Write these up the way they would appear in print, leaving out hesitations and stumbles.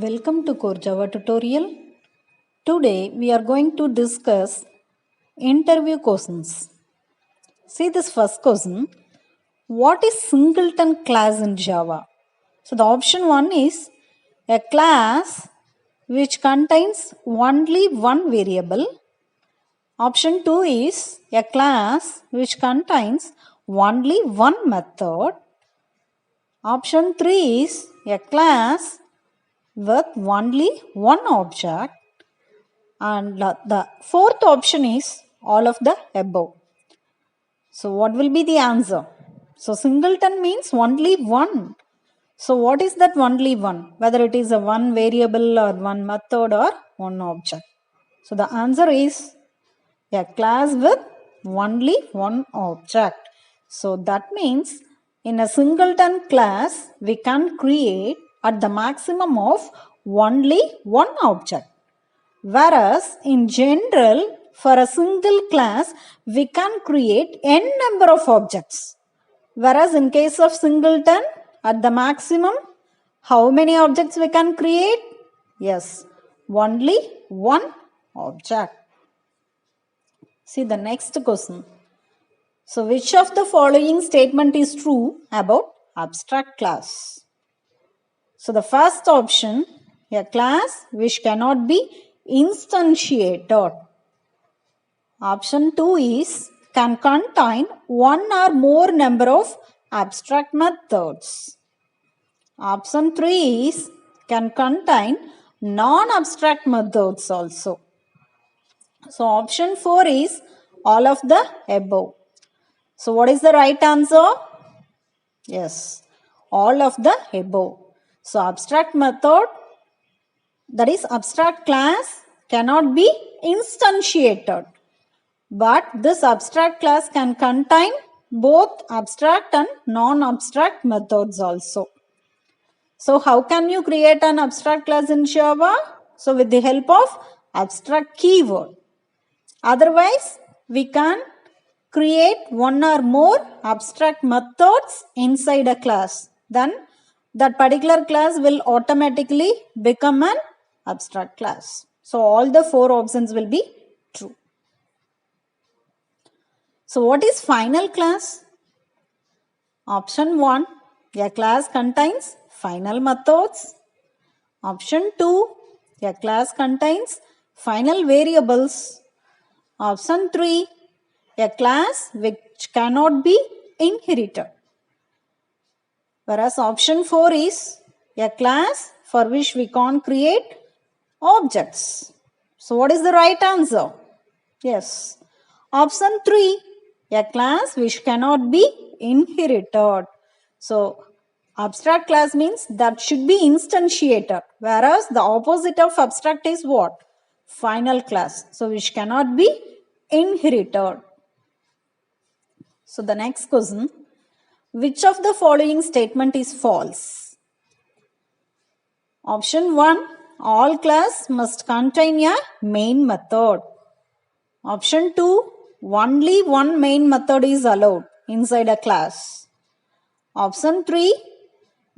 Welcome to Core Java tutorial. Today we are going to discuss interview questions. See this first question. What is singleton class in Java? So the option 1 is a class which contains only one variable. Option 2 is a class which contains only one method. Option 3 is a class with only one object, and the fourth option is all of the above. So what will be the answer? So singleton means only one. So what is that only one? Whether it is a one variable or one method or one object. So the answer is a class with only one object. So that means in a singleton class we can create at the maximum of only one object. Whereas in general, for a single class, we can create n number of objects. Whereas in case of singleton, at the maximum, how many objects we can create? Yes, only one object. See the next question. So which of the following statement is true about abstract class? So the first option, a class which cannot be instantiated. Option 2 is can contain one or more number of abstract methods. Option 3 is can contain non-abstract methods also. So option 4 is all of the above. So what is the right answer? Yes, all of the above. So abstract method, that is abstract class, cannot be instantiated. But this abstract class can contain both abstract and non-abstract methods also. So how can you create an abstract class in Java? So with the help of abstract keyword. Otherwise, we can create one or more abstract methods inside a class. Then that particular class will automatically become an abstract class. So all the four options will be true. So what is final class? Option 1, a class contains final methods. Option 2, a class contains final variables. Option 3, a class which cannot be inherited. Whereas option 4 is a class for which we can't create objects. So what is the right answer? Yes. Option 3, a class which cannot be inherited. So abstract class means that should be instantiated, whereas the opposite of abstract is what? Final class. So which cannot be inherited. So the next question, which of the following statement is false? Option 1, all class must contain a main method. Option 2, only one main method is allowed inside a class. Option 3,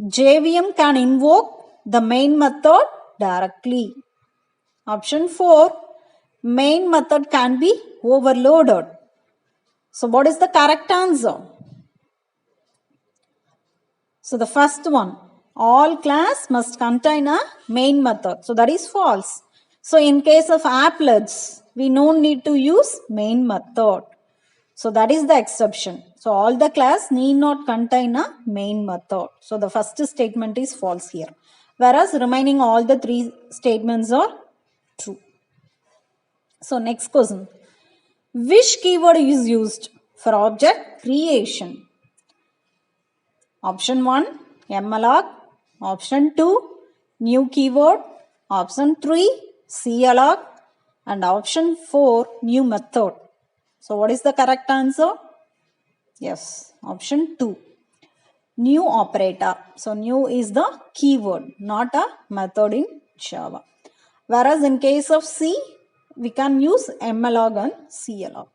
JVM can invoke the main method directly. Option 4, main method can be overloaded. So what is the correct answer? So the first one, all class must contain a main method. So that is false. So in case of applets, we no need to use main method. So that is the exception. So all the class need not contain a main method. So the first statement is false here. Whereas remaining all the three statements are true. So next question. Which keyword is used for object creation? Option 1, malloc. Option 2, new keyword. Option 3, calloc. And option 4, new method. So what is the correct answer? Yes, option 2, new operator. So new is the keyword, not a method in Java. Whereas in case of C, we can use malloc and calloc.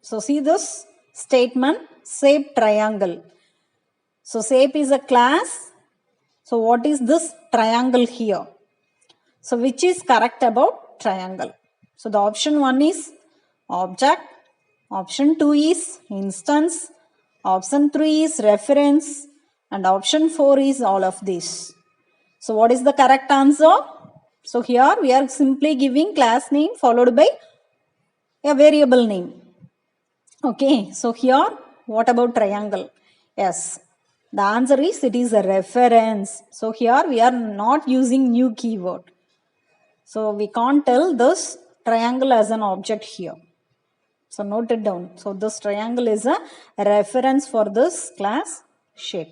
So see this statement, shape triangle. So shape is a class. So what is this triangle here? So which is correct about triangle? So the option 1 is object, option 2 is instance, option 3 is reference, and option 4 is all of this. So what is the correct answer? So here we are simply giving class name followed by a variable name. Okay, so here what about triangle? Yes, the answer is it is a reference. So here we are not using new keyword. So we can't tell this triangle as an object here. So note it down. So this triangle is a reference for this class shape.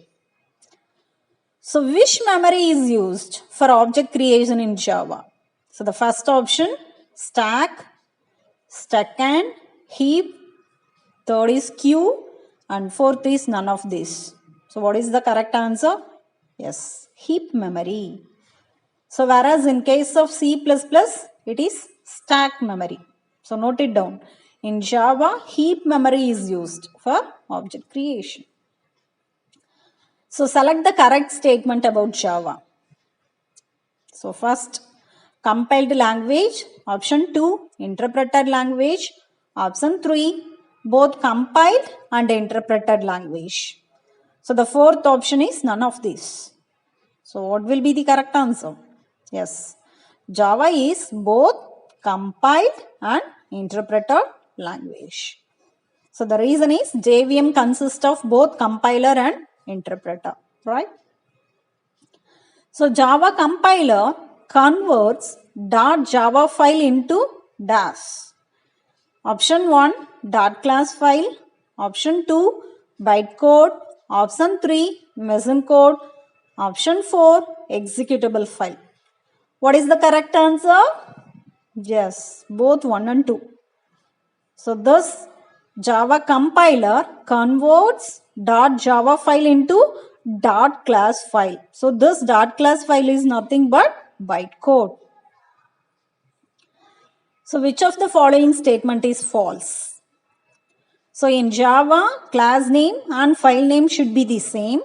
So which memory is used for object creation in Java? So the first option, stack, stackand, heap, third is queue, and fourth is none of this. So what is the correct answer? Yes, heap memory. So whereas in case of C++, it is stack memory. So note it down. In Java, heap memory is used for object creation. So select the correct statement about Java. So first, compiled language. Option 2, interpreted language. Option 3, both compiled and interpreted language. So the fourth option is none of these. So what will be the correct answer? Yes, Java is both compiled and interpreted language. So the reason is JVM consists of both compiler and interpreter, right? So Java compiler converts .java file into DAS. Option 1, .class file. Option 2, bytecode. Option 3, machine code. Option 4, executable file. What is the correct answer? Yes, both 1 and 2. So this Java compiler converts .java file into .class file. So this .class file is nothing but bytecode. So which of the following statement is false? So in Java, class name and file name should be the same.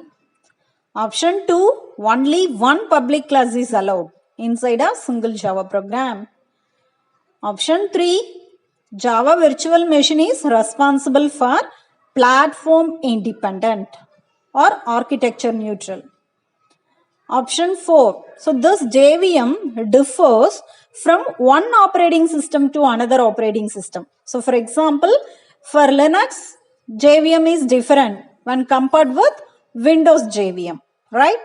Option 2, only one public class is allowed inside a single Java program. Option 3, Java virtual machine is responsible for platform independent or architecture neutral. Option 4, so this JVM differs from one operating system to another operating system. So for example, for Linux, JVM is different when compared with Windows JVM, right?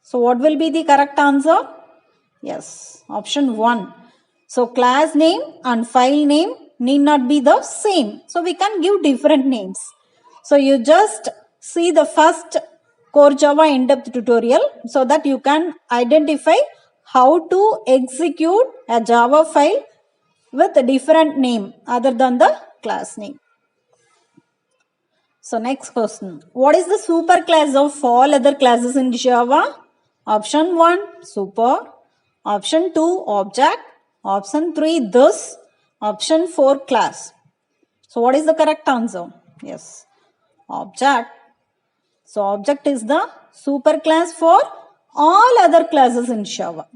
So what will be the correct answer? Yes, option 1. So class name and file name need not be the same. So we can give different names. So you just see the first Core Java in-depth tutorial so that you can identify how to execute a Java file with a different name other than the class name. So next question. What is the superclass of all other classes in Java? Option 1, super. Option 2, object. Option 3, this. Option 4, class. So what is the correct answer? Yes, object. So object is the superclass for all other classes in Java.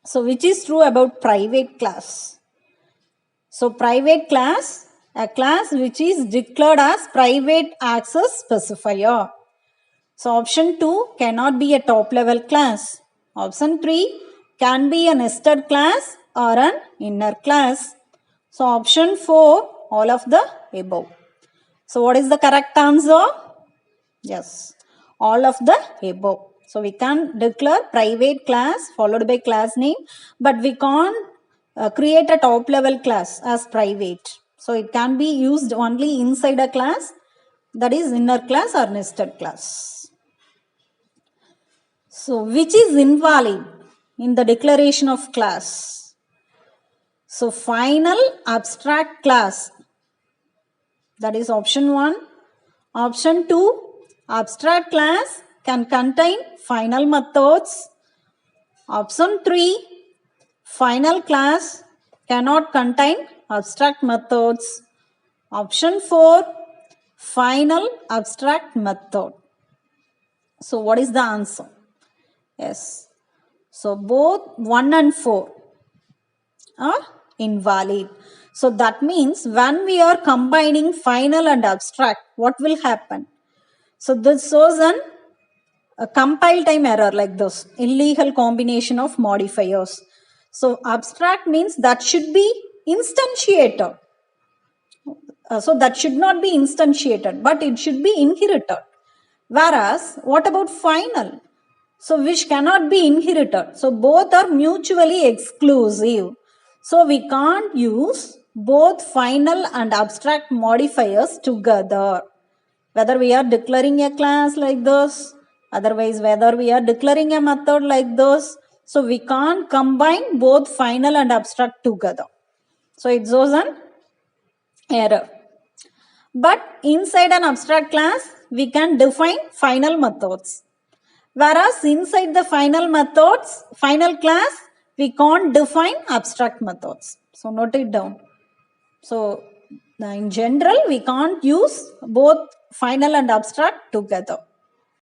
So which is true about private class? So private class, a class which is declared as private access specifier. So option 2 cannot be a top level class. Option 3 can be a nested class or an inner class. So option 4, all of the above. So what is the correct answer? Yes, all of the above. So we can declare private class followed by class name, but we can't create a top level class as private. So it can be used only inside a class, that is inner class or nested class. So which is invalid in the declaration of class? So final abstract class, that is option 1. Option 2, abstract class can contain final methods. Option 3, final class cannot contain abstract methods. Option 4, final abstract method. So what is the answer? Yes. So both 1 and 4 are invalid. So that means when we are combining final and abstract, what will happen? So this shows a compile time error like this, illegal combination of modifiers. So abstract means that should be instantiated. So that should not be instantiated, but it should be inherited. Whereas, what about final? So which cannot be inherited. So both are mutually exclusive. So we can't use both final and abstract modifiers together. Whether we are declaring a class like this, otherwise whether we are declaring a method like this. So we can't combine both final and abstract together. So it shows an error. But inside an abstract class, we can define final methods. Whereas inside the final class, we can't define abstract methods. So note it down. So in general, we can't use both final and abstract together.